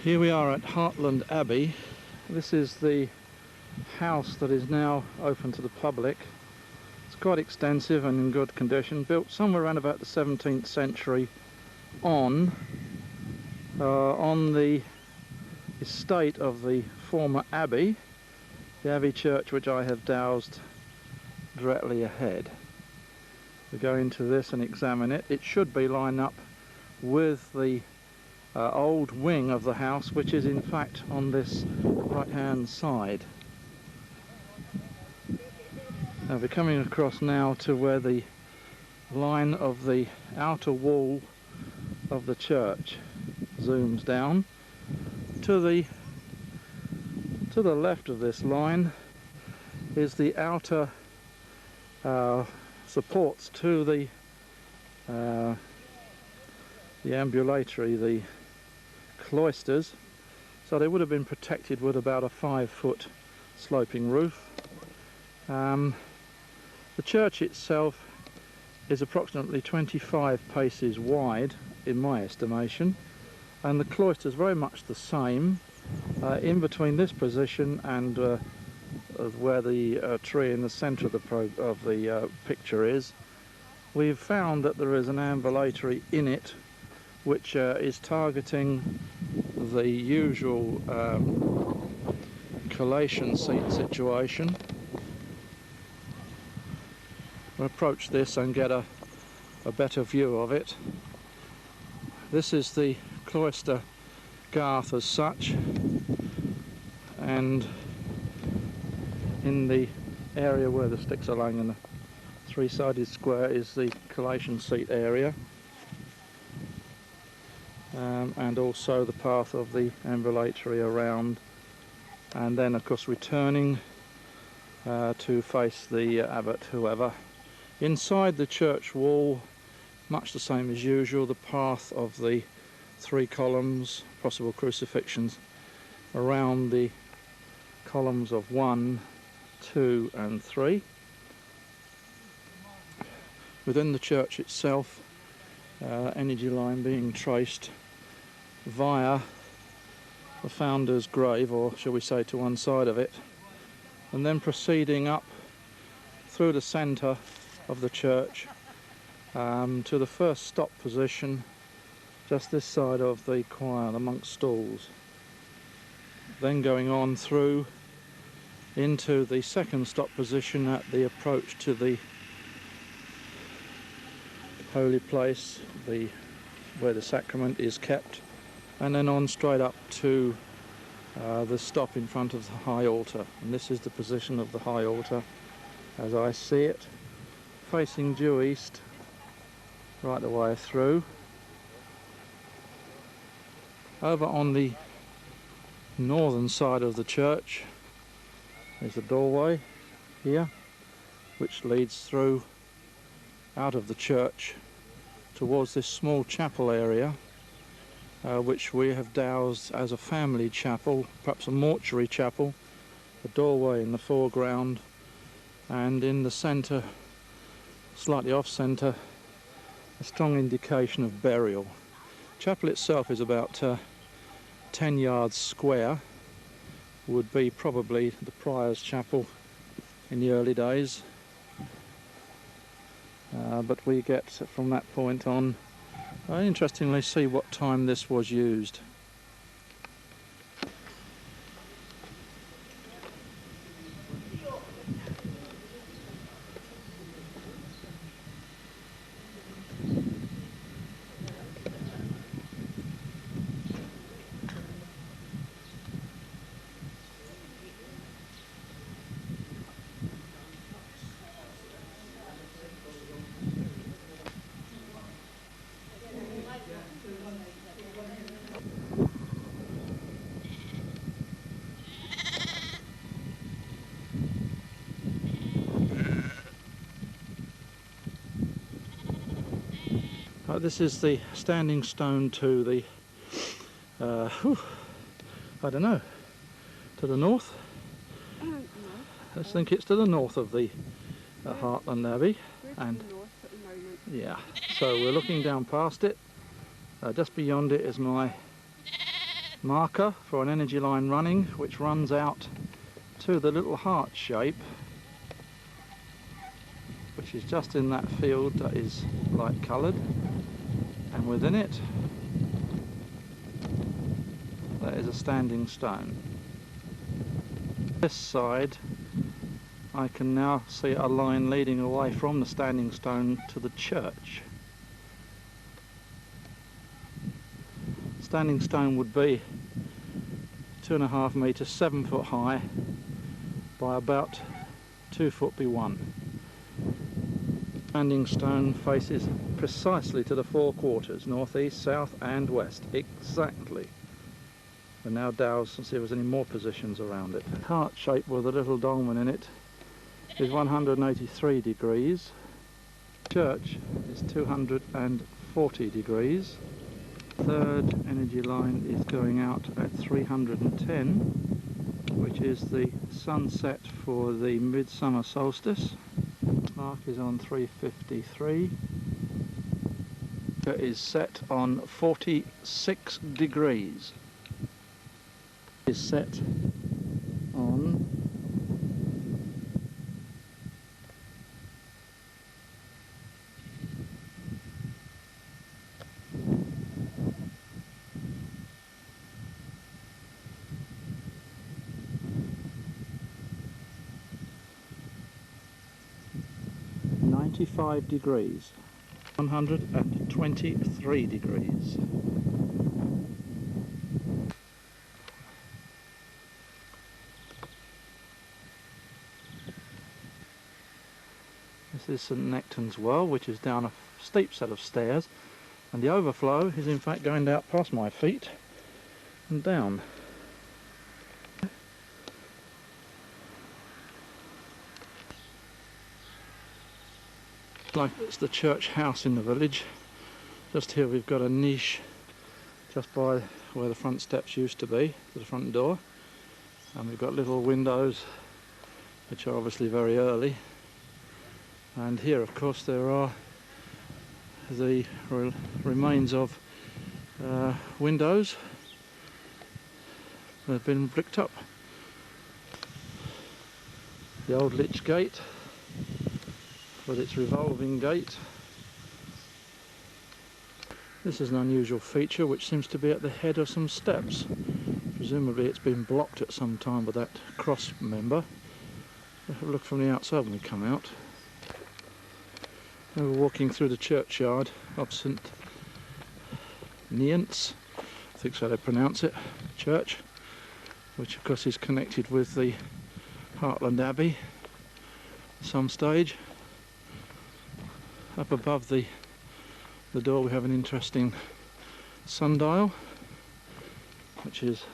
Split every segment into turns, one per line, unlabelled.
Here we are at Hartland Abbey. This is the house that is now open to the public. It's quite extensive and in good condition, built somewhere around about the 17th century on the estate of the former abbey, the Abbey Church, which I have doused directly ahead. We go into this and examine it. It should be lined up with the old wing of the house, which is in fact on this right hand side. Now we're coming across now to where the line of the outer wall of the church zooms down. To the left of this line is the outer supports to the ambulatory, the cloisters, so they would have been protected with about a 5-foot sloping roof. The church itself is approximately 25 paces wide in my estimation, and the cloisters very much the same. In between this position and where the tree in the centre of the picture is, we've found that there is an ambulatory in it which is targeting the usual collation seat situation. We'll approach this and get a better view of it. This is the cloister garth as such, and in the area where the sticks are lying in the three-sided square is the collation seat area. And also the path of the ambulatory around, and then of course returning to face the abbot, whoever. Inside the church wall, much the same as usual, the path of the 3 columns, possible crucifixions, around the columns of 1, 2 and 3. Within the church itself, energy line being traced via the founder's grave, or shall we say to one side of it, and then proceeding up through the centre of the church to the first stop position just this side of the choir, the monk's stalls, then going on through into the second stop position at the approach to the holy place, where the sacrament is kept, and then on straight up to the stop in front of the high altar. And this is the position of the high altar as I see it, facing due east right the way through. Over on the northern side of the church there's a doorway here which leads through out of the church towards this small chapel area, which we have doused as a family chapel, perhaps a mortuary chapel. A doorway in the foreground, and in the centre, slightly off centre, a strong indication of burial. Chapel itself is about 10 yards square, would be probably the prior's chapel in the early days. But we get from that point on, interestingly, see what time this was used. This is the standing stone to the, I don't know, to the north? I don't know. I think it's to the north of the Hartland Abbey. And
to the north at the moment.
Yeah, so we're looking down past it. Just beyond it is my marker for an energy line running, which runs out to the little heart shape, which is just in that field that is light coloured, and within it there is a standing stone. This side I can now see a line leading away from the standing stone to the church. Standing stone would be 2.5 metres, 7 foot high by about 2 foot by 1. Standing stone faces precisely to the 4 quarters, north, east, south and west, exactly. We're now doused to see if there's any more positions around it. Heart shape with a little dolmen in it is 183 degrees. Church is 240 degrees. Third energy line is going out at 310, which is the sunset for the midsummer solstice. Mark is on 353. It is set on 46 degrees. Is set on 95 degrees, 123 degrees. This is St Nectan's well, which is down a steep set of stairs, and the overflow is in fact going out past my feet and down. Like it's the church house in the village. Just here we've got a niche just by where the front steps used to be, to the front door, and we've got little windows which are obviously very early, and here of course there are the remains of windows that have been bricked up. The old lich gate with its revolving gate. This is an unusual feature which seems to be at the head of some steps. Presumably it's been blocked at some time with that cross member. We'll have a look from the outside when we come out. Now we're walking through the churchyard of St Nient's, I think so they pronounce it, church, which of course is connected with the Hartland Abbey at some stage. Up above the door we have an interesting sundial, which is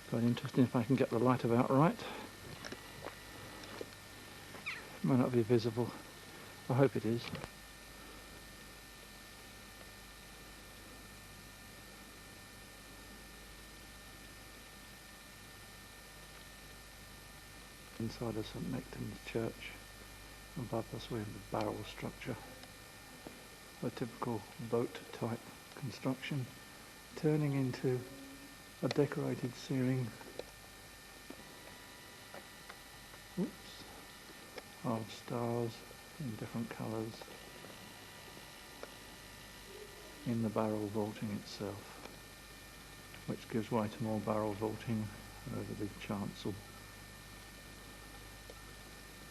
quite interesting if I can get the light about right. It may not be visible, I hope it is. Inside of St Nectan's church. Above us we have the barrel structure, a typical boat type construction, turning into a decorated ceiling of stars in different colours in the barrel vaulting itself, which gives way to more barrel vaulting over the chancel.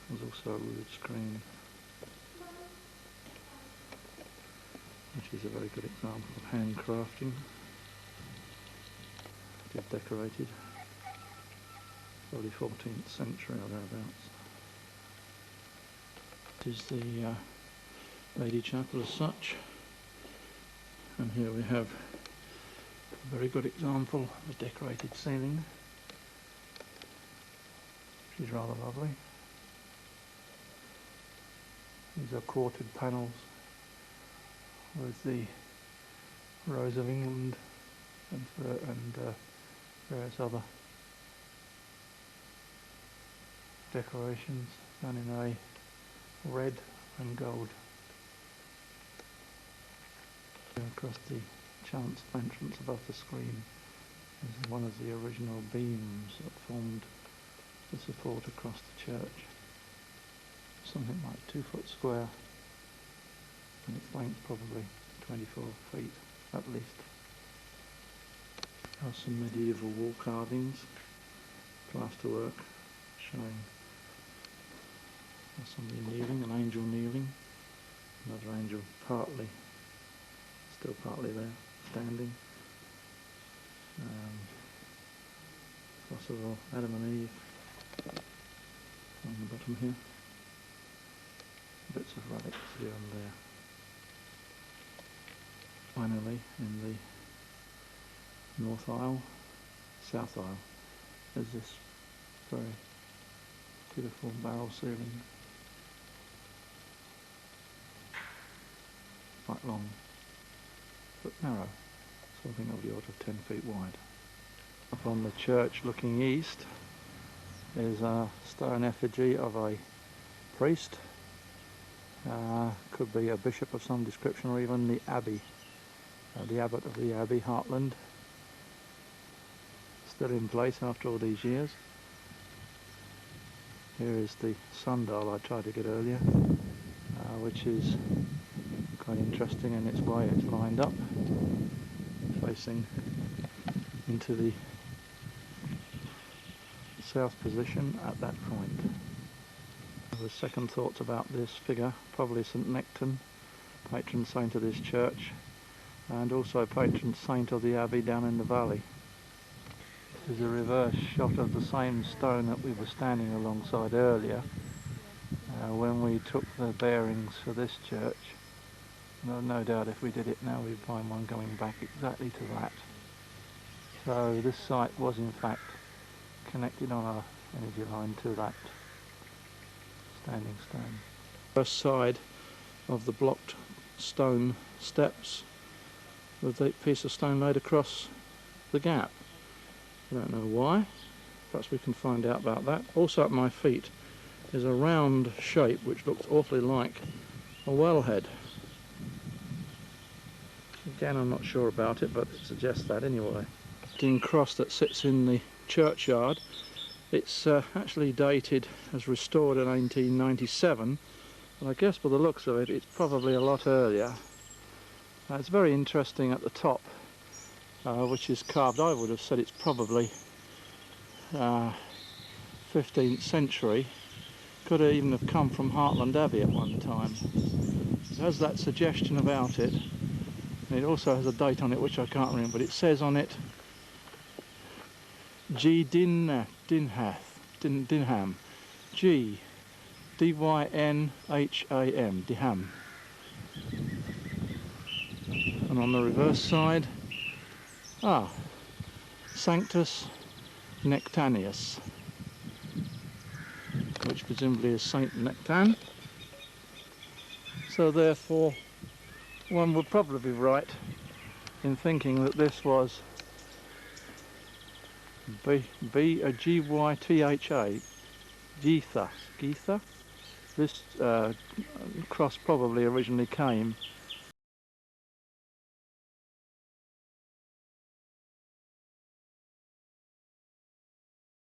There's also a rood screen, which is a very good example of handcrafting. It is decorated, probably 14th century or thereabouts. This is the Lady Chapel as such, and here we have a very good example of a decorated ceiling, which is rather lovely. These are quartered panels with the Rose of England and various other decorations done in a red and gold. Across the chancel entrance above the screen is one of the original beams that formed the support across the church. Something like 2 foot square, and its length probably 24 feet at least. There are some medieval wall carvings, plasterwork showing somebody kneeling, an angel kneeling, another angel still partly there, standing. Possible Adam and Eve on the bottom here. Bits of relics here and there. Finally, in the north aisle, south aisle, there's this very beautiful barrel ceiling, quite long but narrow, something of the order of 10 feet wide. Up on the church looking east is a stone effigy of a priest, could be a bishop of some description, or even the abbey, the abbot of the abbey, Hartland, still in place after all these years. Here is the sundial I tried to get earlier, which is quite interesting in its way. It's lined up, facing into the south position at that point. The second thoughts about this figure, probably St Nectan, patron saint of this church, and also patron saint of the abbey down in the valley. This is a reverse shot of the same stone that we were standing alongside earlier when we took the bearings for this church. No doubt if we did it now we'd find one going back exactly to that. So this site was in fact connected on our energy line to that standing stone. First side of the blocked stone steps with a piece of stone laid across the gap. I don't know why, perhaps we can find out about that. Also at my feet is a round shape which looks awfully like a wellhead. Again, I'm not sure about it, but it suggests that anyway. The cross that sits in the churchyard, it's actually dated as restored in 1897, but I guess by the looks of it, it's probably a lot earlier. It's very interesting at the top, which is carved. I would have said it's probably 15th century. Could even have come from Hartland Abbey at one time. It has that suggestion about it. And it also has a date on it which I can't remember, but it says on it G. Dinham, G. D-Y-N-H-A-M, Dinham. And on the reverse side, Sanctus Nectanius, which presumably is Saint Nectan. So therefore, one would probably be right in thinking that this was G-Y-T-H-A, Heath. This cross probably originally came